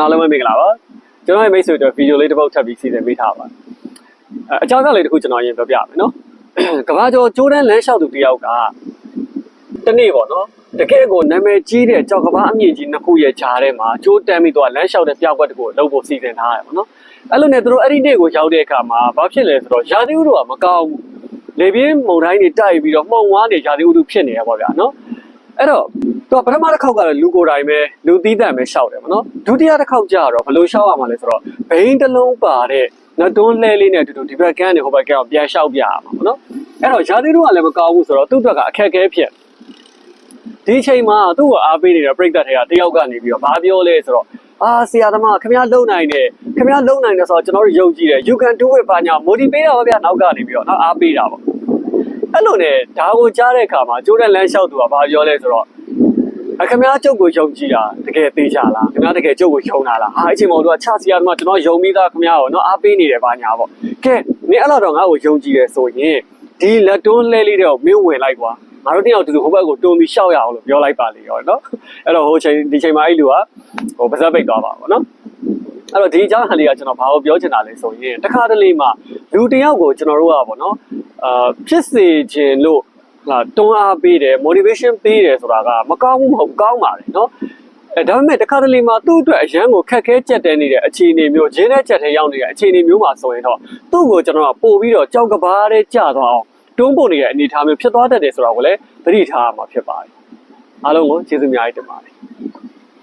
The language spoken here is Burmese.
အားလုံးပဲမင်္ဂလာပါကျွန်တော်ရဲ့မိတ်ဆွေတို့ဗီဒီယိုလေးတစ်ပုဒ်ထပ်ပြီးစီစဉ်ပေးထားပါအကြောင်းအရာလေးတစ်ခုကျွန်တော်ရင်ပြောပြမယ်နော်ကဘာကျော်ကျိုးတန်းလမ်းလျှောက်သူတယောက်ကတနေ့ပေါ့နော်တကယ်ကိုနာမည်ကြီးတဲ့ကြောက်ကဘာအမြင့်ကြီးနှစ်ခုရဲ့ဂျားထဲမှာကျိုးတန်းပြီးတော့လမ်းလျှောက်တဲ့ပြောက်ကွက်တကူကိုလုပ်ဖို့စီစဉ်ထားရတယ်ပေါ့နော်အဲ့လိုနဲ့သူတို့အဲ့ဒီနေ့ကိုရောက်တဲ့အခါမှာဘာဖြစ်လဲဆိုတော့ရာသီဥတုကမကောင်းဘူးလေပြင်းမုန်တိုင်းတွေတိုက်ပြီးတော့မှုန်ဝါးနေရာသီဥတုဖြစ်နေရပါဗျာနော်အဲ့တော့သူကပထမတစ်ခေါက်ကတော့လူကိုယ်တိုင်ပဲလူသီးတံပဲရှောက်တယ်ပေါ့နော်ဒုတိယတစ်ခေါက်ကျတော့ဘယ်လိုရှောက်ရမှာလဲဆိုတော့ဘိန်းတစ်လုံးပါတဲ့နတ်တွန်းလဲလေးနဲ့တူတူဒီဘက်ကန်းနဲ့ဟိုဘက်ကန်းကိုပြန်ရှောက်ပြရမှာပေါ့နော်အဲ့တော့ရာသီဥတုကလည်းမကောင်းဘူးဆိုတော့သူ့အတွက်ကအခက်အခဲဖြစ်ဒီအချိန်မှာသူ့ကိုအားပေးနေတဲ့ပြိတ္တတွေကတယောက်ကနေပြီးတော့ဘာပြောလဲဆိုတော့ဆရာသမားခင်ဗျားလုံနိုင်တယ်ခင်ဗျားလုံနိုင်တယ်ဆိုတော့ကျွန်တော်တို့ယုံကြည်တယ် you can do it ဘာညာ motivate တာပါဗျာနောက်ကနေပြီးတော့နော်အားပေးတာပေါ့အဲ့လိုနဲ့ဒါကိုကြားတဲ့အခါမှာကျိုးတဲ့လမ်းလျှောက်သူကဘာပြောလဲဆိုတော့ခင်ဗျားကျုပ်ကိုယုံကြည်တာတကယ်သေးချလားခင်ဗျားတကယ်ကျုပ်ကိုယုံတာလားအချိန်မှတော့ချဆရာသမားကျွန်တော်ယုံပြီးသားခင်ဗျားကိုနော်အားပေးနေတယ်ဘာညာပေါ့ကဲနင်အဲ့လောက်တော့ငါ့ကိုယုံကြည်တယ်ဆိုရင်ဒီလက်တွန်းလဲလေးတွေကိုမင်းဝင်လိုက်ကွာငါတို့တယောက်တူတူဟိုဘက်ကိုတွန်းပြီးရှောက်ရအောင်လို့ပြောလိုက်ပါလေရောနော်အဲ့တော့ဟိုချိန်ဒီချိန်မှာအဲ့လူကဟိုပါဇက်ပိတ်သွားပါဘောနော်အဲ့တော့ဒီအကြောင်းအရာလေးကကျွန်တော်ဘာလို့ပြောချင်တာလဲဆိုရင်တခါတလေမှာလူတယောက်ကိုကျွန်တော်တို့ကပေါ့နော်ဖြစ်စေခြင်းလို့တွန်းအားပေးတယ် motivation ပေးတယ်ဆိုတာကမကောင်းဘူးမဟုတ်ကောင်းပါလေနော်ဒါပေမဲ့တခါတလေမှာသူ့အတွက်အရန်ကိုခက်ခဲကြက်တဲနေတဲ့အခြေအနေမျိုးဂျင်းနဲ့ချက်ထဲရောက်နေတဲ့အခြေအနေမျိုးမှာဆိုရင်တော့သူ့ကိုကျွန်တော်ကပို့ပြီးတော့ကြောက်ကဘားတဲ့ကြာသွားအောင်တွန်းပို့နေတဲ့အနေအထားမျိုးဖြစ်သွားတတ်တယ်ဆိုတာကိုလည်းသတိထားရမှာဖြစ်ပါတယ်အားလုံးကိုကျေးဇူးအများကြီးတင်ပါတယ်